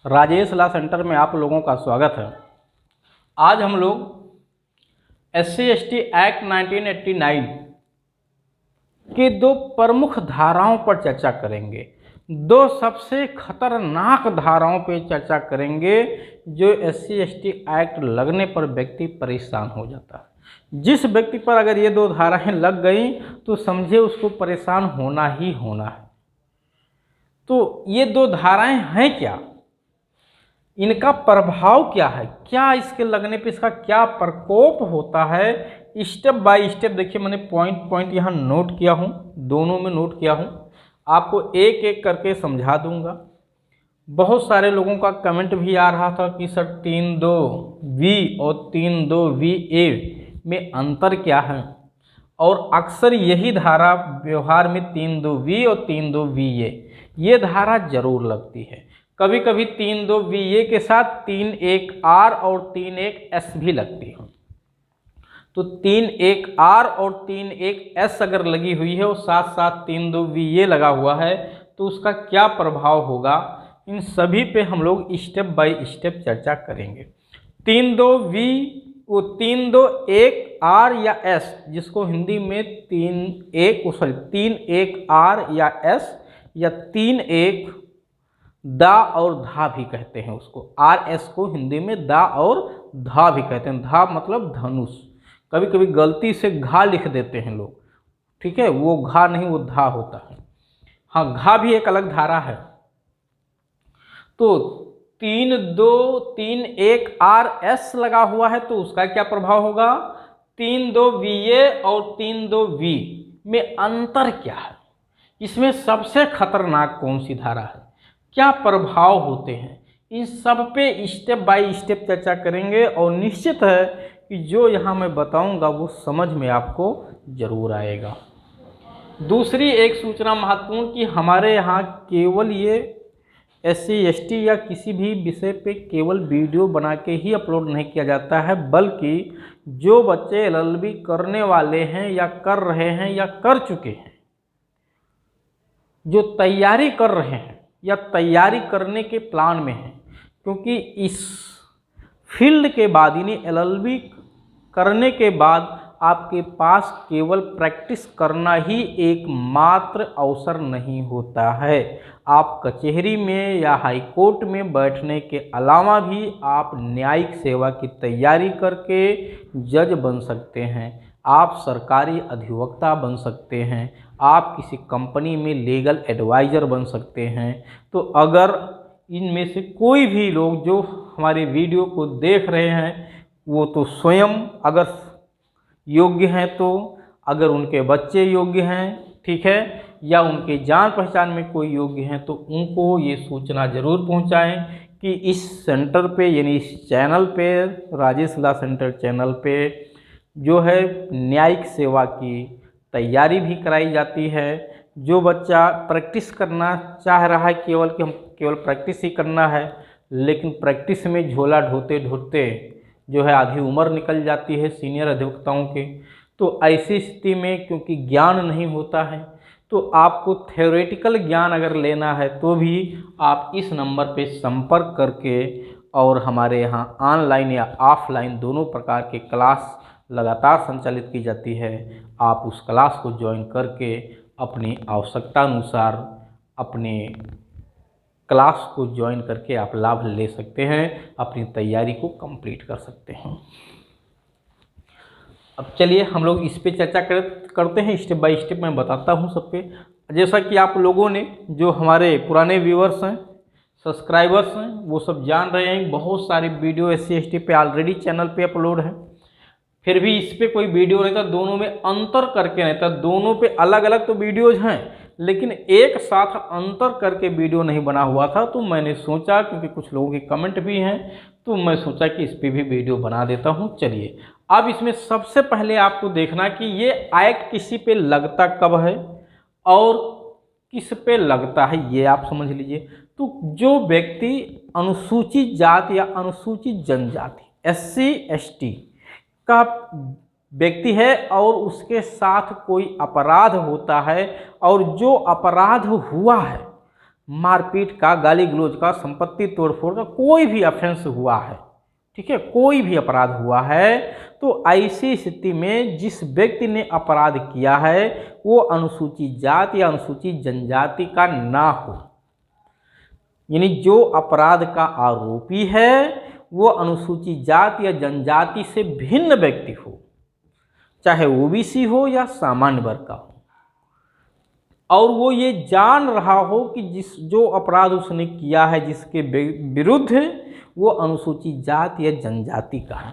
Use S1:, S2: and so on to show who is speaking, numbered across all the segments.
S1: Rajesh law centre में आप लोगों का स्वागत है। आज हम लोग SC/ST एक्ट 1989 के दो प्रमुख धाराओं पर चर्चा करेंगे। दो सबसे खतरनाक धाराओं पर चर्चा करेंगे जो SC/ST एक्ट लगने पर व्यक्ति परेशान हो जाता है। जिस व्यक्ति पर अगर ये दो धाराएं लग गई तो समझे उसको परेशान होना ही होना है। तो ये दो धाराएं हैं क्या, इनका प्रभाव क्या है, क्या इसके लगने पे इसका क्या प्रकोप होता है, स्टेप बाय स्टेप देखिए मैंने पॉइंट यहाँ नोट किया हूँ, दोनों में नोट किया हूँ, आपको एक एक करके समझा दूंगा। बहुत सारे लोगों का कमेंट भी आ रहा था कि सर 3(2)V और 3(2)VA में अंतर क्या है, और अक्सर यही धारा व्यवहार में 3(2)V और 3(2)VA ये धारा जरूर लगती है। कभी कभी 3(2)VA के साथ 3(1)R और 3(1)S भी लगती है। तो 3(1)R और 3(1)S अगर लगी हुई है और साथ साथ 3(2)VA लगा हुआ है तो उसका क्या प्रभाव होगा, इन सभी पे हम लोग स्टेप बाय स्टेप चर्चा करेंगे। 3(2)R या S, जिसको हिंदी में 3(1)R या S या 3(1) दा और धा भी कहते हैं उसको। RS को हिंदी में दा और धा भी कहते हैं। धा मतलब धनुष, कभी कभी गलती से घा लिख देते हैं लोग, ठीक है, वो घा नहीं वो धा होता है। हाँ, घा भी एक अलग धारा है। तो 3(1)RS लगा हुआ है तो उसका क्या प्रभाव होगा, 3(2)VA और 3(2)V में अंतर क्या है, इसमें सबसे खतरनाक कौन सी धारा है, क्या प्रभाव होते हैं, इन सब पे स्टेप बाय स्टेप चर्चा करेंगे। और निश्चित है कि जो यहाँ मैं बताऊँगा वो समझ में आपको ज़रूर आएगा। दूसरी एक सूचना महत्वपूर्ण कि हमारे यहाँ केवल ये SC/ST या किसी भी विषय पे केवल वीडियो बना के ही अपलोड नहीं किया जाता है, बल्कि जो बच्चे LLB करने वाले हैं या कर रहे हैं या कर चुके हैं, जो तैयारी कर रहे हैं या तैयारी करने के प्लान में हैं, क्योंकि इस फील्ड के बाद यानी LLB करने के बाद आपके पास केवल प्रैक्टिस करना ही एकमात्र अवसर नहीं होता है। आप कचहरी में या हाई कोर्ट में बैठने के अलावा भी आप न्यायिक सेवा की तैयारी करके जज बन सकते हैं, आप सरकारी अधिवक्ता बन सकते हैं, आप किसी कंपनी में लीगल एडवाइज़र बन सकते हैं। तो अगर इनमें से कोई भी लोग जो हमारे वीडियो को देख रहे हैं वो तो स्वयं अगर योग्य हैं, तो अगर उनके बच्चे योग्य हैं, ठीक है, या उनके जान पहचान में कोई योग्य हैं तो उनको ये सूचना ज़रूर पहुंचाएं कि इस सेंटर पे यानी इस चैनल पे, राजेश लॉ सेंटर चैनल पे जो है न्यायिक सेवा की तैयारी भी कराई जाती है। जो बच्चा प्रैक्टिस करना चाह रहा है केवल कि हम केवल प्रैक्टिस ही करना है, लेकिन प्रैक्टिस में झोला ढोते ढोते जो है आधी उम्र निकल जाती है सीनियर अधिवक्ताओं के, तो ऐसी स्थिति में क्योंकि ज्ञान नहीं होता है तो आपको थ्योरेटिकल ज्ञान अगर लेना है तो भी आप इस नंबर पे संपर्क करके, और हमारे यहाँ ऑनलाइन या ऑफलाइन दोनों प्रकार के क्लास लगातार संचालित की जाती है, आप उस क्लास को ज्वाइन करके अपनी आवश्यकता अनुसार अपने क्लास को ज्वाइन करके आप लाभ ले सकते हैं, अपनी तैयारी को कंप्लीट कर सकते हैं। अब चलिए हम लोग इस पे चर्चा करते हैं, स्टेप बाय स्टेप मैं बताता हूँ सब पे। जैसा कि आप लोगों ने, जो हमारे पुराने व्यूअर्स हैं, सब्सक्राइबर्स हैं, वो सब जान रहे हैं बहुत सारी वीडियो SC/ST पे ऑलरेडी चैनल पे अपलोड है, फिर भी इस पर कोई वीडियो नहीं था, दोनों में अंतर करके नहीं था। दोनों पे अलग अलग तो वीडियोज़ हैं लेकिन एक साथ अंतर करके वीडियो नहीं बना हुआ था। तो मैंने सोचा, क्योंकि कुछ लोगों के कमेंट भी हैं, तो मैं सोचा कि इस पर भी वीडियो बना देता हूं। चलिए, अब इसमें सबसे पहले आपको देखना कि ये एक्ट किसी पे लगता कब है और किस पे लगता है, ये आप समझ लीजिए। तो जो व्यक्ति अनुसूचित जाति या अनुसूचित जनजाति SC/ST का व्यक्ति है और उसके साथ कोई अपराध होता है, और जो अपराध हुआ है मारपीट का, गाली गलौज का, संपत्ति तोड़फोड़ का कोई भी ऑफेंस हुआ है, ठीक है, कोई भी अपराध हुआ है, तो ऐसी स्थिति में जिस व्यक्ति ने अपराध किया है वो अनुसूचित जाति या अनुसूचित जनजाति का ना हो, यानी जो अपराध का आरोपी है वो अनुसूचित जाति या जनजाति से भिन्न व्यक्ति हो, चाहे ओबीसी हो या सामान्य वर्ग का हो, और वो ये जान रहा हो कि जो अपराध उसने किया है जिसके विरुद्ध, वो अनुसूचित जाति या जनजाति का है,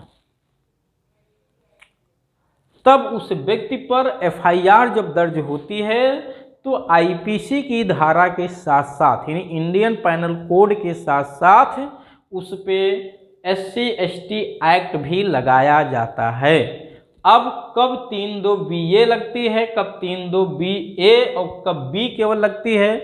S1: तब उस व्यक्ति पर एफआईआर जब दर्ज होती है तो आईपीसी की धारा के साथ साथ, यानी इंडियन पैनल कोड के साथ साथ उस पे एससी एसटी एक्ट भी लगाया जाता है। अब कब 3(2)BA लगती है, कब 3(2)BA और कब B केवल लगती है,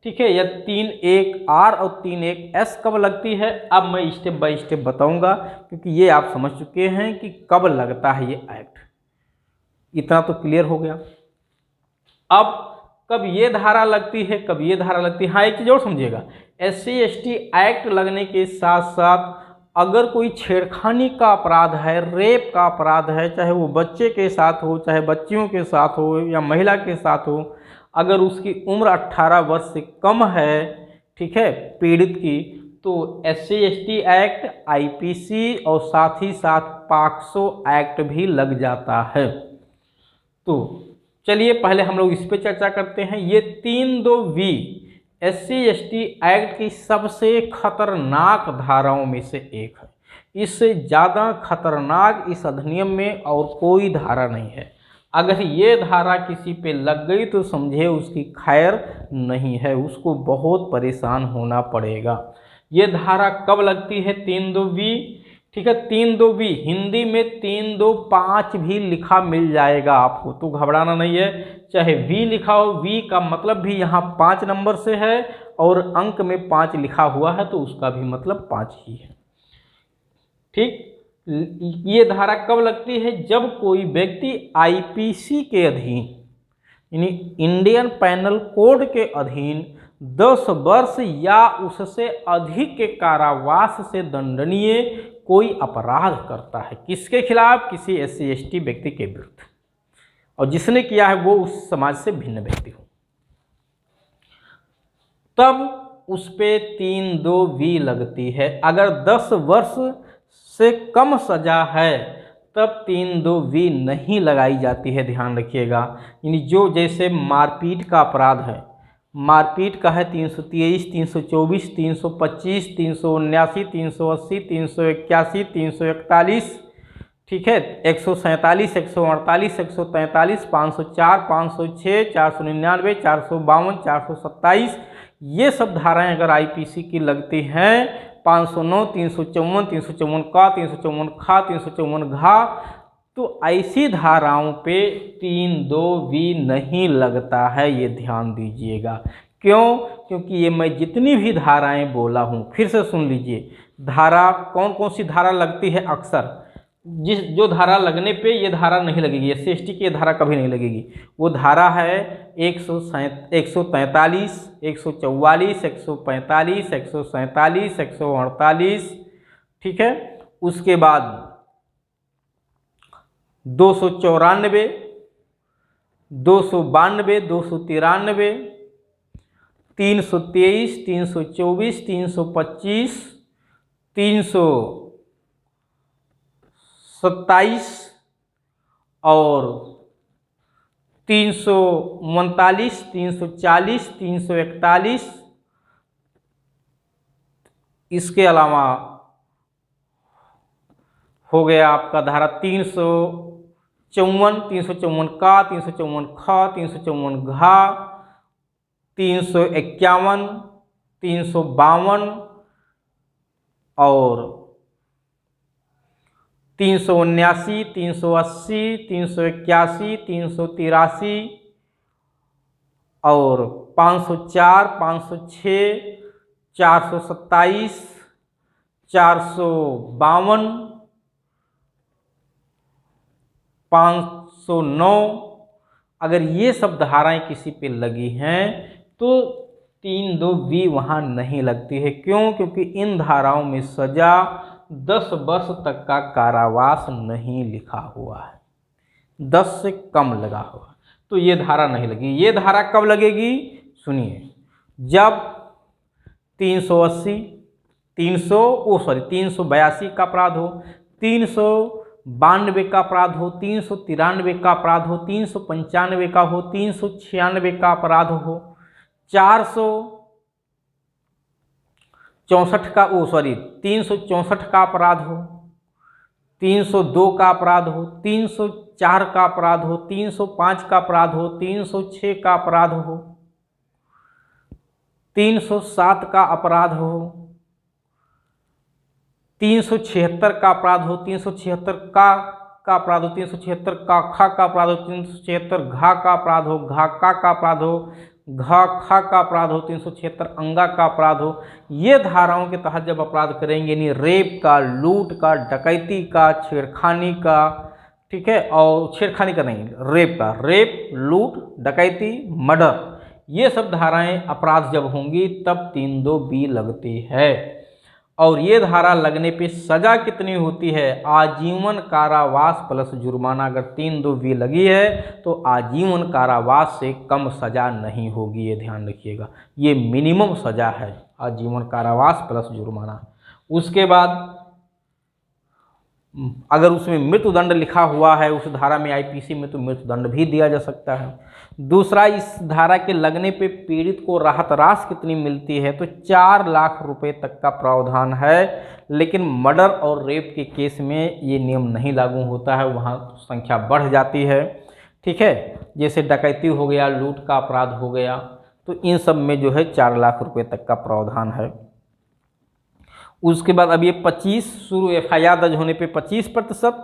S1: ठीक है, या 3(1)R और 3(1)S कब लगती है, अब मैं स्टेप बाय स्टेप बताऊंगा, क्योंकि ये आप समझ चुके हैं कि कब लगता है ये एक्ट, इतना तो क्लियर हो गया। अब कब ये धारा लगती है, कब ये धारा लगती है, हाँ एक चीज़ और समझिएगा, एससी एसटी एक्ट लगने के साथ साथ अगर कोई छेड़खानी का अपराध है, रेप का अपराध है, चाहे वो बच्चे के साथ हो, चाहे बच्चियों के साथ हो या महिला के साथ हो, अगर उसकी उम्र 18 वर्ष से कम है, ठीक है, पीड़ित की, तो एससी एसटी एक्ट, आईपीसी और साथ ही साथ पॉक्सो एक्ट भी लग जाता है। तो चलिए पहले हम लोग इस पे चर्चा करते हैं। ये 3(2)B एससी एसटी एक्ट की सबसे खतरनाक धाराओं में से एक है, इससे ज़्यादा खतरनाक इस अधिनियम में और कोई धारा नहीं है। अगर ये धारा किसी पे लग गई तो समझे उसकी खैर नहीं है, उसको बहुत परेशान होना पड़ेगा। ये धारा कब लगती है, 3(2)B, ठीक है, 3(2)B हिंदी में 3(2)5 भी लिखा मिल जाएगा आपको, तो घबराना नहीं है, चाहे V लिखा हो, V का मतलब भी यहाँ 5 नंबर से है और अंक में 5 लिखा हुआ है तो उसका भी मतलब 5 ही है, ठीक। ये धारा कब लगती है, जब कोई व्यक्ति आईपीसी के अधीन, यानी इंडियन पैनल कोड के अधीन 10 वर्ष या उससे अधिक के कारावास से दंडनीय कोई अपराध करता है, किसके खिलाफ, किसी एससी एसटी व्यक्ति के विरुद्ध, और जिसने किया है वो उस समाज से भिन्न व्यक्ति हो, तब उस पे 3(2)B लगती है। अगर 10 वर्ष से कम सजा है तब 3(2)B नहीं लगाई जाती है, ध्यान रखिएगा। यानी जो जैसे मारपीट का अपराध है, मारपीट का है 323, 324, 325, 379, 380, 381, 341, ठीक है, 147, 148, 143, 504, 506, 499, 452, 427, ये सब धाराएं अगर आईपीसी की लगती हैं, 509, 354, 354 का, 354 खा, 354 घा, तो ऐसी धाराओं पे 3(2)B नहीं लगता है, ये ध्यान दीजिएगा। क्यों? क्योंकि ये मैं जितनी भी धाराएं बोला हूँ, फिर से सुन लीजिए, धारा कौन कौन सी धारा लगती है अक्सर, जो धारा लगने पे ये धारा नहीं लगेगी, एससी एसटी की ये धारा कभी नहीं लगेगी, वो धारा है 143, 144, 145, 147, 148, ठीक है, उसके बाद 294, 292, 293, 323, 324, 325, 327 और 339, 340, 341, इसके अलावा हो गया आपका धारा 354, 354 का, 354 खा, 354 घा, 351, 352 और 379, 380, 381, 383 और 504, 506, 427, 452, 509, अगर ये सब धाराएं किसी पे लगी हैं तो 3(2)(b) वहाँ नहीं लगती है। क्यों? क्योंकि इन धाराओं में सजा 10 वर्ष तक का कारावास नहीं लिखा हुआ है, 10 से कम लगा हुआ, तो ये धारा नहीं लगी। ये धारा कब लगेगी? सुनिए, जब 382 का अपराध हो, 392 का अपराध हो, 393 का अपराध हो, 395 का हो, 396 का अपराध हो, 364 का अपराध हो, 302 का अपराध हो, 304 का अपराध हो, 305 का अपराध हो, 306 का अपराध हो, 307 का अपराध हो, 376 का अपराध हो, 376 का अपराध हो, 376 का खा का अपराध हो, 376 घा का अपराध हो, घा का अपराध हो, घा खा का अपराध हो, 376 अंगा का अपराध हो। ये धाराओं के तहत जब अपराध करेंगे, यानी रेप का, लूट का, डकैती का, छेड़खानी का, ठीक है, और छेड़खानी का नहीं, रेप का, रेप, लूट, डकैती, मर्डर, ये सब धाराएं अपराध जब होंगी तब 3(2)(b) लगती है। और ये धारा लगने पे सजा कितनी होती है? आजीवन कारावास प्लस जुर्माना। अगर 3(2)(b) लगी है तो आजीवन कारावास से कम सजा नहीं होगी, ये ध्यान रखिएगा, ये मिनिमम सजा है, आजीवन कारावास प्लस जुर्माना। उसके बाद अगर उसमें मृत्युदंड लिखा हुआ है उस धारा में, आईपीसी में, तो मृत्युदंड भी दिया जा सकता है। दूसरा, इस धारा के लगने पे पीड़ित को राहत राशि कितनी मिलती है? तो 4 लाख रुपए तक का प्रावधान है। लेकिन मर्डर और रेप के केस में ये नियम नहीं लागू होता है, वहाँ संख्या बढ़ जाती है, ठीक है, जैसे डकैती हो गया, लूट का अपराध हो गया, तो इन सब में जो है 4 लाख रुपए तक का प्रावधान है। उसके बाद अब ये 25 शुरू FIR दर्ज होने पे 25%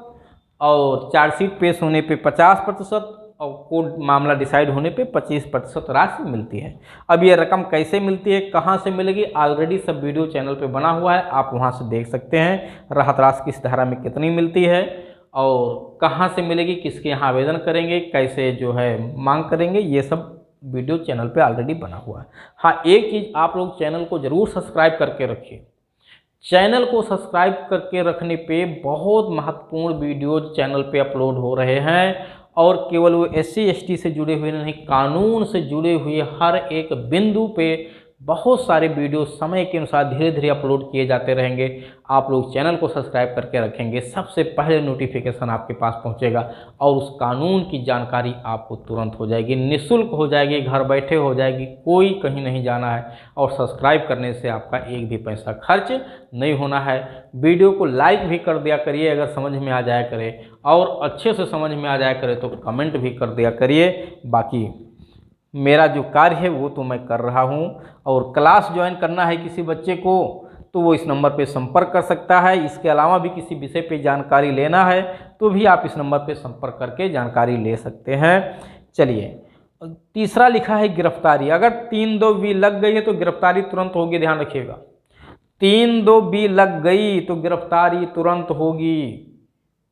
S1: और चार्जशीट पेश होने पे 50% और कोर्ट मामला डिसाइड होने पे 25% राशि मिलती है। अब ये रकम कैसे मिलती है, कहाँ से मिलेगी? ऑलरेडी सब वीडियो चैनल पे बना हुआ है, आप वहाँ से देख सकते हैं राहत राशि किस धारा में कितनी मिलती है और कहाँ से मिलेगी, किसके यहाँ आवेदन करेंगे, कैसे जो है मांग करेंगे, ये सब वीडियो चैनल पे ऑलरेडी बना हुआ है। हाँ, एक चीज़ आप लोग चैनल को ज़रूर सब्सक्राइब करके रखिए। चैनल को सब्सक्राइब करके रखने पे बहुत महत्वपूर्ण वीडियो चैनल पे अपलोड हो रहे हैं और केवल वो SC ST से जुड़े हुए नहीं, कानून से जुड़े हुए हर एक बिंदु पे बहुत सारे वीडियो समय के अनुसार धीरे धीरे अपलोड किए जाते रहेंगे। आप लोग चैनल को सब्सक्राइब करके रखेंगे, सबसे पहले नोटिफिकेशन आपके पास पहुंचेगा और उस कानून की जानकारी आपको तुरंत हो जाएगी, निःशुल्क हो जाएगी, घर बैठे हो जाएगी, कोई कहीं नहीं जाना है और सब्सक्राइब करने से आपका एक भी पैसा खर्च नहीं होना है। वीडियो को लाइक भी कर दिया करिए अगर समझ में आ जाया करे, और अच्छे से समझ में आ जाया करे तो कमेंट भी कर दिया करिए। बाकी मेरा जो कार्य है वो तो मैं कर रहा हूँ, और क्लास ज्वाइन करना है किसी बच्चे को तो वो इस नंबर पे संपर्क कर सकता है। इसके अलावा भी किसी विषय पे जानकारी लेना है तो भी आप इस नंबर पे संपर्क करके जानकारी ले सकते हैं। चलिए, तीसरा लिखा है गिरफ्तारी। अगर 3(2)(b) लग गई है तो गिरफ्तारी तुरंत होगी, ध्यान रखिएगा। 3(2)(b) लग गई तो गिरफ्तारी तुरंत होगी,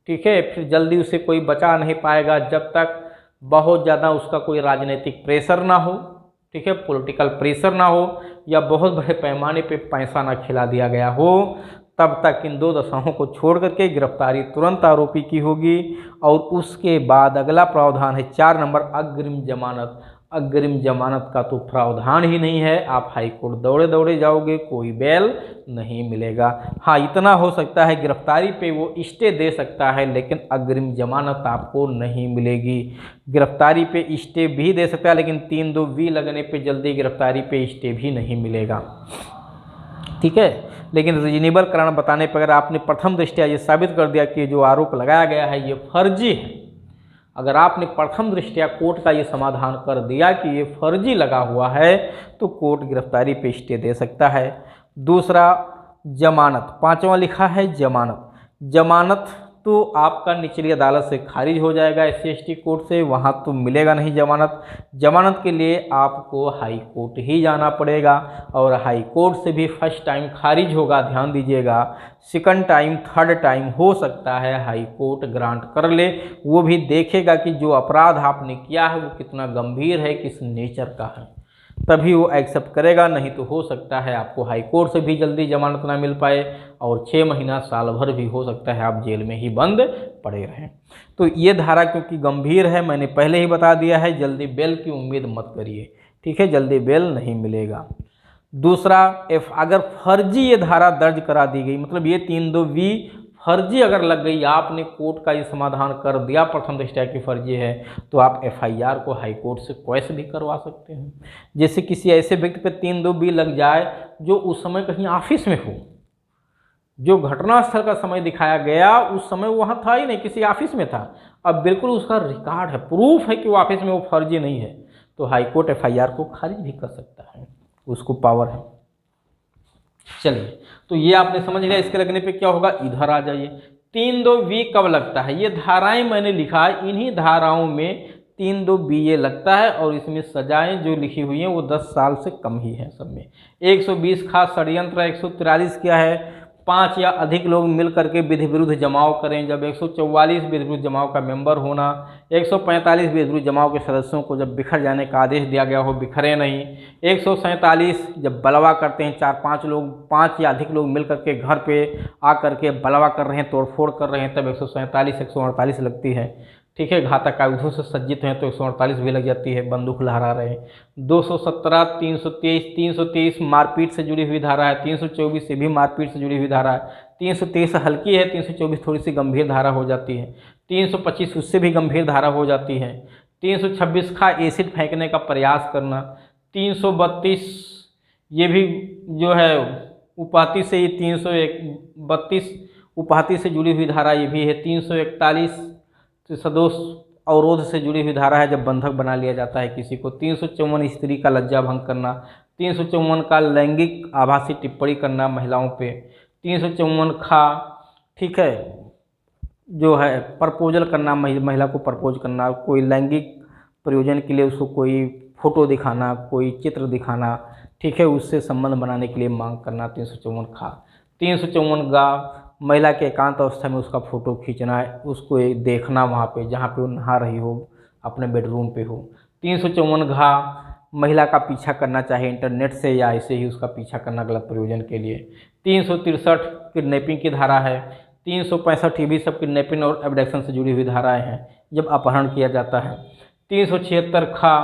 S1: ठीक है। फिर जल्दी उसे कोई बचा नहीं पाएगा जब तक बहुत ज़्यादा उसका कोई राजनीतिक प्रेशर ना हो, ठीक है, पॉलिटिकल प्रेशर ना हो, या बहुत बड़े पैमाने पे पैसा ना खिला दिया गया हो, तब तक इन 2 दशाओं को छोड़ करके गिरफ्तारी तुरंत आरोपी की होगी। और उसके बाद अगला प्रावधान है 4 नंबर, अग्रिम जमानत। अग्रिम जमानत का तो प्रावधान ही नहीं है, आप हाई कोर्ट दौड़े दौड़े जाओगे, कोई बेल नहीं मिलेगा। हाँ, इतना हो सकता है गिरफ्तारी पे वो स्टे दे सकता है, लेकिन अग्रिम जमानत आपको नहीं मिलेगी। गिरफ्तारी पे स्टे भी दे सकता है, लेकिन 3(2)(b) लगने पे जल्दी गिरफ्तारी पे स्टे भी नहीं मिलेगा, ठीक है। लेकिन रीजनेबल कारण बताने पर अगर आपने प्रथम दृष्टया ये साबित कर दिया कि जो आरोप लगाया गया है ये फर्जी है, अगर आपने प्रथम दृष्टया कोर्ट का ये समाधान कर दिया कि ये फर्जी लगा हुआ है, तो कोर्ट गिरफ्तारी पे स्टे दे सकता है। दूसरा, जमानत। 5वां लिखा है जमानत। जमानत तो आपका निचली अदालत से खारिज हो जाएगा, SC ST कोर्ट से, वहाँ तो मिलेगा नहीं जमानत। जमानत के लिए आपको हाई कोर्ट ही जाना पड़ेगा, और हाई कोर्ट से भी फर्स्ट टाइम खारिज होगा, ध्यान दीजिएगा। सेकंड टाइम, थर्ड टाइम हो सकता है हाई कोर्ट ग्रांट कर ले, वो भी देखेगा कि जो अपराध आपने किया है वो कितना गंभीर है, किस नेचर का है। तभी वो एक्सेप्ट करेगा, नहीं तो हो सकता है आपको हाई कोर्ट से भी जल्दी जमानत ना मिल पाए और 6 महीना साल भर भी हो सकता है आप जेल में ही बंद पड़े रहें। तो ये धारा क्योंकि गंभीर है, मैंने पहले ही बता दिया है, जल्दी बेल की उम्मीद मत करिए, ठीक है, जल्दी बेल नहीं मिलेगा। दूसरा अगर फर्जी ये धारा दर्ज करा दी गई, मतलब ये 3(2)(b) फर्जी अगर लग गई, आपने कोर्ट का ये समाधान कर दिया प्रथम दृष्टया की फर्जी है, तो आप FIR को हाई कोर्ट से क्वैश भी करवा सकते हैं। जैसे किसी ऐसे व्यक्ति पे 3(2)(b) लग जाए जो उस समय कहीं ऑफिस में हो, जो घटनास्थल का समय दिखाया गया उस समय वहाँ था ही नहीं, किसी ऑफिस में था, अब बिल्कुल उसका रिकॉर्ड है, प्रूफ है कि वो ऑफिस में, वो फर्जी नहीं है, तो हाई कोर्ट FIR को खारिज भी कर सकता है, उसको पावर है। चलिए, तो ये आपने समझ लिया। इसके लगने पे क्या होगा, इधर आ जाइए। 3(2)(b) कब लगता है, ये धाराएं मैंने लिखा है, इन्हीं धाराओं में 3(2)(b) ये लगता है, और इसमें सजाएं जो लिखी हुई हैं वो 10 साल से कम ही हैं सब में। 120 खास षड्यंत्र, 143 क्या है, 5 या अधिक लोग मिल करके विधि विरुद्ध जमाव करें, जब 144 विधि विरुद्ध जमाव का मेंबर होना, 145 विधि विरुद्ध जमाव के सदस्यों को जब बिखर जाने का आदेश दिया गया हो, बिखरे नहीं, 147 जब बलवा करते हैं, 4-5 लोग, 5 या अधिक लोग मिल करके घर पे आकर के बलवा कर रहे हैं, तोड़फोड़ कर रहे हैं, तब 147 148 लगती है, ठीक है। घातक आयुधों से सज्जित हैं तो 148 भी लग जाती है, बंदूक लहरा रहे हैं। 217, 323 मारपीट से जुड़ी हुई धारा है, 324 से भी मारपीट से जुड़ी हुई धारा है, 323 हल्की है, 324 थोड़ी सी गंभीर धारा हो जाती है, 325 उससे भी गंभीर धारा हो जाती है, 326 का एसिड फेंकने का प्रयास करना, 332 ये भी जो है उपाधि से, ये 332 उपाधि से जुड़ी हुई धारा ये भी है, 341 सदोष अवरोध से जुड़ी हुई धारा है, जब बंधक बना लिया जाता है किसी को, 354 स्त्री का लज्जा भंग करना, 354 का लैंगिक आभासी टिप्पणी करना महिलाओं पे, 354 का, ठीक है, जो है प्रपोजल करना, महिला को प्रपोज करना, कोई लैंगिक प्रयोजन के लिए उसको कोई फोटो दिखाना, कोई चित्र दिखाना, ठीक है, उससे संबंध बनाने के लिए मांग करना, 354 खा। 354 गा, महिला के एकांत अवस्था में उसका फ़ोटो खींचना है, उसको देखना वहाँ पे जहाँ पे वो नहा रही हो, अपने बेडरूम पे हो। 354 घा, महिला का पीछा करना, चाहे इंटरनेट से या ऐसे ही उसका पीछा करना गलत प्रयोजन के लिए। 363 किडनैपिंग की धारा है। 365 ये भी सब किडनैपिंग और एब्डक्शन से जुड़ी हुई धाराएं हैं, जब अपहरण किया जाता है। 376 खा,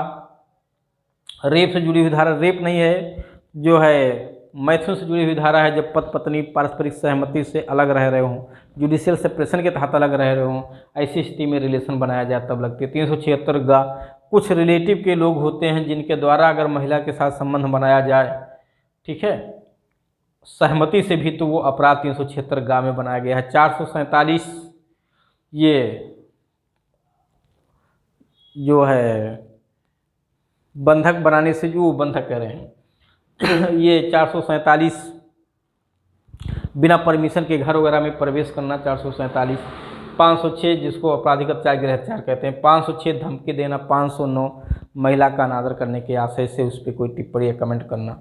S1: रेप से जुड़ी हुई धारा, रेप नहीं है, जो है मैथुन से जुड़ी हुई धारा है, जब पति पत्नी पारस्परिक सहमति से अलग रह रहे हों, जुडिशियल सेपरेशन के तहत अलग रह रहे हों, ऐसी स्थिति में रिलेशन बनाया जाए तब लगती है। 376 गा, कुछ रिलेटिव के लोग होते हैं जिनके द्वारा अगर महिला के साथ संबंध बनाया जाए, ठीक है, सहमति से भी, तो वो अपराध 376 गा में बनाया गया है। 447 ये जो है बंधक बनाने से, जो बंधक कह रहे हैं ये 447 बिना परमिशन के घर वगैरह में प्रवेश करना, 447। 506 जिसको आपराधिक अत्याचार गृह हत्यार कहते हैं। 506 धमकी देना। 509 महिला का अनादर करने के आशय से उस पर कोई टिप्पणी या कमेंट करना।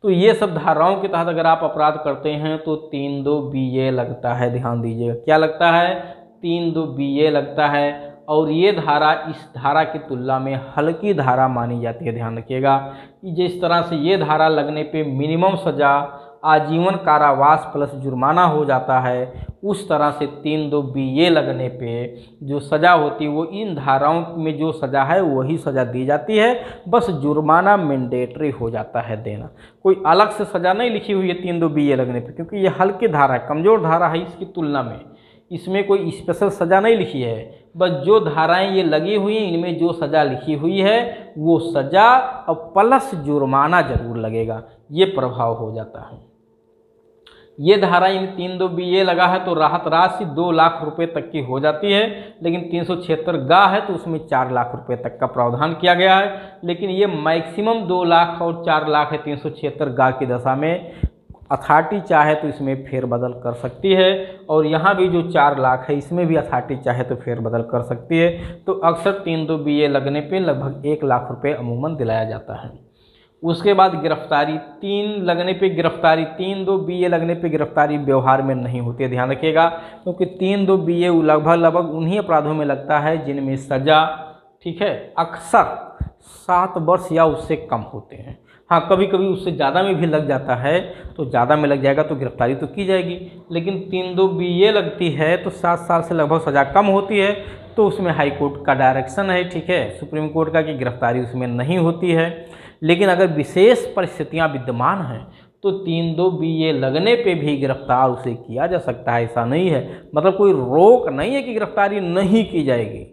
S1: तो ये सब धाराओं के तहत अगर आप अपराध करते हैं तो 3(2)(b) लगता है, ध्यान दीजिएगा, क्या लगता है, 3(2)(b) लगता है। और ये धारा इस धारा की तुलना में हल्की धारा मानी जाती है, ध्यान रखिएगा। जिस तरह से ये धारा लगने पे मिनिमम सज़ा आजीवन कारावास प्लस जुर्माना हो जाता है, उस तरह से 3(2)(b) लगने पे जो सज़ा होती है वो इन धाराओं में जो सज़ा है वही सज़ा दी जाती है, बस जुर्माना मैंडेटरी हो जाता है देना। कोई अलग से सज़ा नहीं लिखी हुई है 3(2)(b) लगने पे, क्योंकि ये हल्की धारा है, कमज़ोर धारा है इसकी तुलना में, इसमें कोई स्पेशल सज़ा नहीं लिखी है। बस जो धाराएं ये लगी हुई हैं इनमें जो सज़ा लिखी हुई है वो सज़ा और प्लस जुर्माना ज़रूर लगेगा, ये प्रभाव हो जाता है। ये धारा इन 3(2)(b) लगा है तो राहत राशि 2 लाख रुपए तक की हो जाती है, लेकिन 376 गा है तो उसमें 4 लाख रुपए तक का प्रावधान किया गया है, लेकिन ये मैक्सिमम 2 लाख और 4 लाख है 376 गा की दशा में। अथॉरिटी चाहे तो इसमें फेरबदल कर सकती है, और यहाँ भी जो 4 लाख है इसमें भी अथॉरिटी चाहे तो फेरबदल कर सकती है। तो अक्सर 3(2)(b) लगने पे लगभग 1 लाख रुपए अमूमन दिलाया जाता है। उसके बाद गिरफ्तारी 3 लगने पे गिरफ्तारी, 3(2)(b) लगने पे गिरफ्तारी व्यवहार में नहीं होती है, ध्यान रखिएगा, क्योंकि 3(2)(b) लगभग उन्हीं अपराधों में लगता है जिनमें सज़ा, ठीक है, अक्सर 7 वर्ष या उससे कम होते हैं। हाँ, कभी कभी उससे ज़्यादा में भी लग जाता है, तो ज़्यादा में लग जाएगा तो गिरफ्तारी तो की जाएगी, लेकिन 3(2)(b) लगती है तो 7 साल से लगभग सज़ा कम होती है, तो उसमें हाई कोर्ट का डायरेक्शन है, ठीक है, सुप्रीम कोर्ट का, कि गिरफ्तारी उसमें नहीं होती है। लेकिन अगर विशेष परिस्थितियाँ विद्यमान हैं तो 3(2)(b) लगने पे भी गिरफ्तार उसे किया जा सकता है, ऐसा नहीं है, मतलब कोई रोक नहीं है कि गिरफ्तारी नहीं की जाएगी।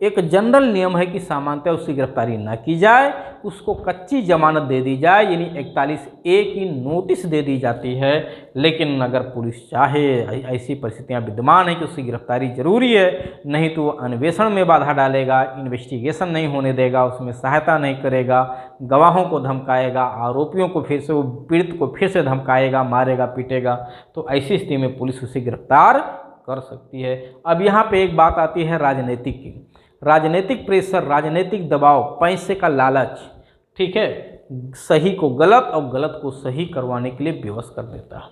S1: एक जनरल नियम है कि सामान्यतः उसकी गिरफ्तारी ना की जाए, उसको कच्ची जमानत दे दी जाए, यानी 41A की नोटिस दे दी जाती है। लेकिन अगर पुलिस चाहे, ऐसी परिस्थितियां विद्यमान है कि उसकी गिरफ्तारी जरूरी है, नहीं तो वो अन्वेषण में बाधा डालेगा, इन्वेस्टिगेशन नहीं होने देगा, उसमें सहायता नहीं करेगा, गवाहों को धमकाएगा, आरोपियों को फिर से, वो पीड़ित को फिर से धमकाएगा, मारेगा, पीटेगा, तो ऐसी स्थिति में पुलिस उसे गिरफ्तार कर सकती है। अब यहाँ पे एक बात आती है राजनीतिक की। राजनीतिक प्रेशर, राजनीतिक दबाव, पैसे का लालच, ठीक है, सही को गलत और गलत को सही करवाने के लिए विवश कर देता है।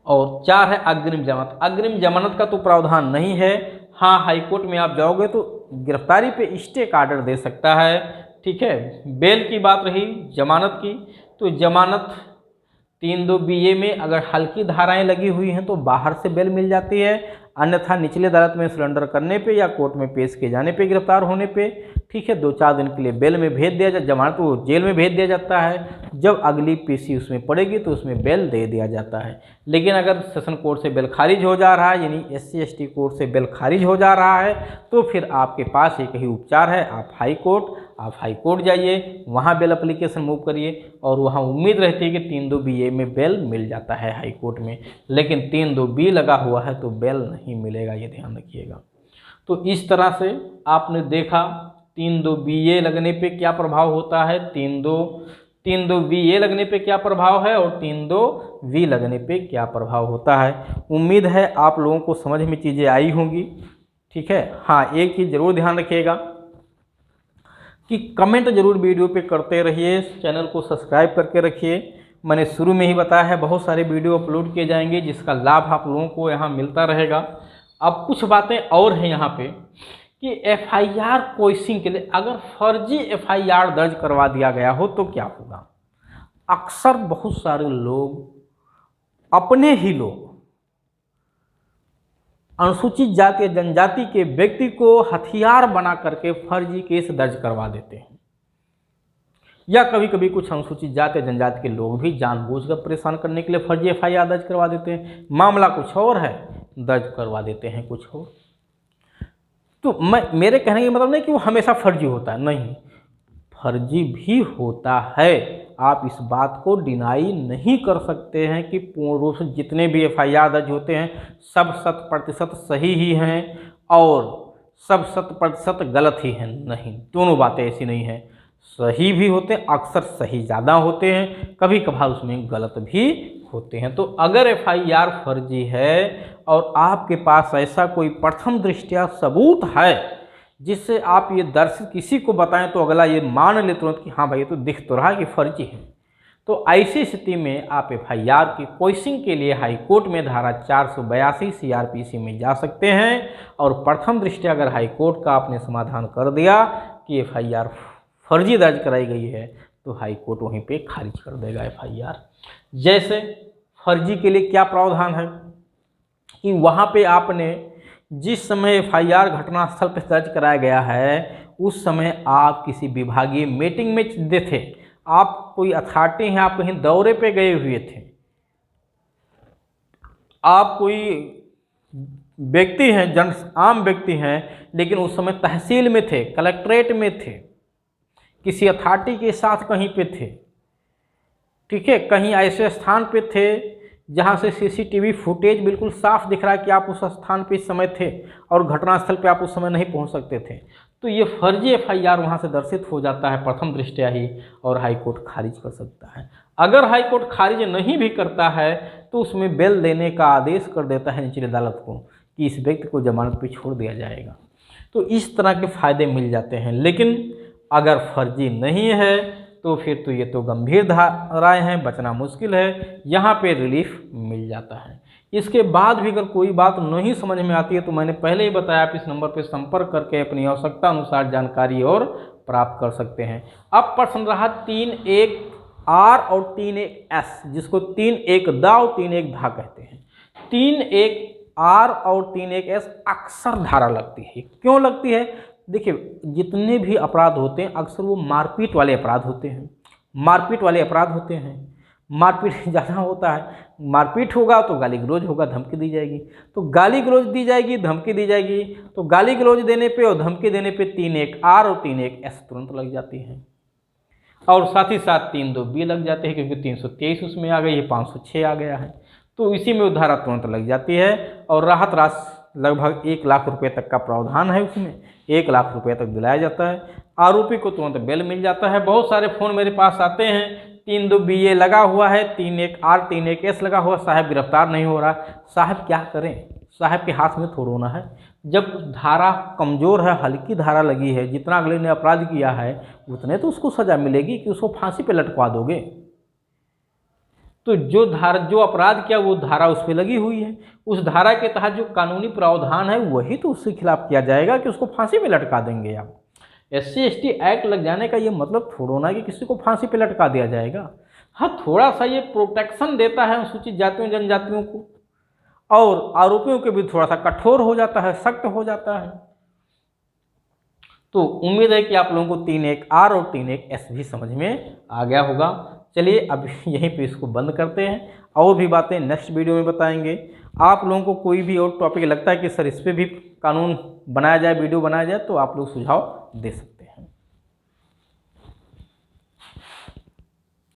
S1: और 4 है अग्रिम जमानत। अग्रिम जमानत का तो प्रावधान नहीं है। हाँ, हाईकोर्ट में आप जाओगे तो गिरफ्तारी पे स्टे का आर्डर दे सकता है, ठीक है। बेल की बात रही जमानत की, तो जमानत 3(2)(b) में अगर हल्की धाराएं लगी हुई हैं तो बाहर से बेल मिल जाती है, अन्यथा निचले अदालत में सरेंडर करने पे या कोर्ट में पेश किए जाने पे, गिरफ्तार होने पे, ठीक है, 2-4 दिन के लिए बेल में भेज दिया जाए, जमानत को जेल में भेज दिया जाता है। जब अगली पेशी उसमें पड़ेगी तो उसमें बेल दे दिया जाता है। लेकिन अगर सेशन कोर्ट से बेल खारिज हो जा रहा है, यानी SC/ST कोर्ट से बेल खारिज हो जा रहा है, तो फिर आपके पास एक ही उपचार है, आप हाई कोर्ट जाइए, वहाँ बेल एप्लीकेशन मूव करिए, और वहाँ उम्मीद रहती है कि 3(2)(b) में बेल मिल जाता है हाई कोर्ट में। लेकिन 3(2)(b) लगा हुआ है तो बेल नहीं मिलेगा, ये ध्यान रखिएगा। तो इस तरह से आपने देखा 3(2)(b) लगने पे क्या प्रभाव होता है, 3(2)(b) लगने पे क्या प्रभाव है, और 3(2)(v) लगने पे क्या प्रभाव होता है। उम्मीद है आप लोगों को समझ में चीज़ें आई होंगी, ठीक है। हाँ, एक चीज़ ज़रूर ध्यान रखिएगा कि कमेंट जरूर वीडियो पे करते रहिए, चैनल को सब्सक्राइब करके रखिए। मैंने शुरू में ही बताया है, बहुत सारे वीडियो अपलोड किए जाएंगे जिसका लाभ आप लोगों को यहाँ मिलता रहेगा। अब कुछ बातें और हैं यहाँ पे कि FIR कोर्सिंग के लिए अगर फर्जी FIR दर्ज करवा दिया गया हो तो क्या होगा। अक्सर बहुत सारे लोग, अपने ही लोग, अनुसूचित जाति या जनजाति के व्यक्ति को हथियार बना करके फर्जी केस दर्ज करवा देते हैं, या कभी कभी कुछ अनुसूचित जाति या जनजाति के लोग भी जानबूझकर परेशान करने के लिए फर्जी FIR दर्ज करवा देते हैं। मामला कुछ और है, दर्ज करवा देते हैं कुछ और। तो मेरे कहने का मतलब नहीं कि वो हमेशा फर्जी होता है, नहीं, फर्जी भी होता है। आप इस बात को डिनाई नहीं कर सकते हैं कि पूर्ण रूप से जितने भी FIR दर्ज होते हैं सब 100% सही ही हैं और सब 100% गलत ही हैं, नहीं, दोनों बातें ऐसी नहीं हैं। सही भी होते हैं, अक्सर सही ज़्यादा होते हैं, कभी कभार उसमें गलत भी होते हैं। तो अगर FIR फर्जी है और आपके पास ऐसा कोई प्रथम दृष्टया सबूत है जिससे आप ये दर्शित किसी को बताएं तो अगला ये मान ले तुरंत कि हाँ भाई ये तो दिख तो रहा है कि फर्जी है, तो ऐसी स्थिति में आप FIR की कोर्सिंग के लिए हाई कोर्ट में धारा 482 CRPC में जा सकते हैं। और प्रथम दृष्टया अगर हाई कोर्ट का आपने समाधान कर दिया कि FIR फर्जी दर्ज कराई गई है तो हाई कोर्ट वहीं पे खारिज कर देगा FIR। जैसे फर्जी के लिए क्या प्रावधान है कि वहाँ पे आपने जिस समय FIR घटनास्थल पर दर्ज कराया गया है उस समय आप किसी विभागीय मीटिंग में थे, आप कोई अथॉरिटी हैं, आप कहीं दौरे पे गए हुए थे, आप कोई व्यक्ति हैं, आम व्यक्ति हैं, लेकिन उस समय तहसील में थे, कलेक्ट्रेट में थे, किसी अथॉरिटी के साथ कहीं पे थे, ठीक है, कहीं ऐसे स्थान पे थे जहाँ से CCTV फुटेज बिल्कुल साफ दिख रहा है कि आप उस स्थान पे इस समय थे और घटनास्थल पे आप उस समय नहीं पहुँच सकते थे, तो ये फर्जी FIR वहाँ से दर्शित हो जाता है प्रथम दृष्टया ही और हाई कोर्ट खारिज कर सकता है। अगर हाई कोर्ट खारिज नहीं भी करता है तो उसमें बेल देने का आदेश कर देता है निचली अदालत को कि इस व्यक्ति को जमानत पे छोड़ दिया जाएगा। तो इस तरह के फ़ायदे मिल जाते हैं। लेकिन अगर फर्जी नहीं है तो फिर तो ये तो गंभीर धाराएं हैं, बचना मुश्किल है, यहाँ पे रिलीफ मिल जाता है। इसके बाद भी अगर कोई बात नहीं समझ में आती है तो मैंने पहले ही बताया, आप इस नंबर पर संपर्क करके अपनी आवश्यकता अनुसार जानकारी और प्राप्त कर सकते हैं। अब प्रश्न रहा 3(1) R और 3(1) S, जिसको 3(1) द और 3(1) धा कहते हैं। 3(1) R और 3(1) S अक्सर धारा लगती है। क्यों लगती है? देखिए, जितने भी अपराध होते हैं अक्सर वो मारपीट वाले अपराध होते हैं, मारपीट वाले अपराध होते हैं। मारपीट ज़्यादा होता है, मारपीट होगा तो गाली गलौज होगा, धमकी दी जाएगी, तो गाली गलौज दी जाएगी, धमकी दी जाएगी, तो गाली गलौज देने पे और धमकी देने पे 3(1) R और 3(1) S तुरंत लग जाती है। और साथ ही साथ 3(2) B लग जाते हैं, क्योंकि 323 उसमें आ गई है, 506 आ गया है, तो इसी में धारा तुरंत लग जाती है। और राहत राशि लगभग 1 लाख रुपए तक का प्रावधान है, उसमें 1 लाख रुपए तक दिलाया जाता है। आरोपी को तुरंत बेल मिल जाता है। बहुत सारे फ़ोन मेरे पास आते हैं, 3(2) लगा हुआ है, 3(1) R 3(1) S लगा हुआ, साहब गिरफ्तार नहीं हो रहा। साहब क्या करें, साहब के हाथ में थोड़ा होना है। जब धारा कमज़ोर है, हल्की धारा लगी है, जितना अगले ने अपराध किया है उतने तो उसको सज़ा मिलेगी कि उसको फांसी पे लटकवा दोगे। तो जो अपराध किया वो धारा उस पर लगी हुई है, उस धारा के तहत जो कानूनी प्रावधान है वही तो उसके खिलाफ किया जाएगा कि उसको फांसी पे लटका देंगे आप। SC/ST एक्ट लग जाने का ये मतलब थोड़ा ना कि किसी को फांसी पे लटका दिया जाएगा। हाँ, थोड़ा सा ये प्रोटेक्शन देता है अनुसूचित जातियों जनजातियों को, और आरोपियों के भी थोड़ा सा कठोर हो जाता है, सख्त हो जाता है। तो उम्मीद है कि आप लोगों को 3(1) R और 3(1) S भी समझ में आ गया होगा। चलिए अब यहीं पे इसको बंद करते हैं, और भी बातें नेक्स्ट वीडियो में बताएंगे। आप लोगों को कोई भी और टॉपिक लगता है कि सर इस पर भी कानून बनाया जाए, वीडियो बनाया जाए, तो आप लोग सुझाव दे सकते हैं।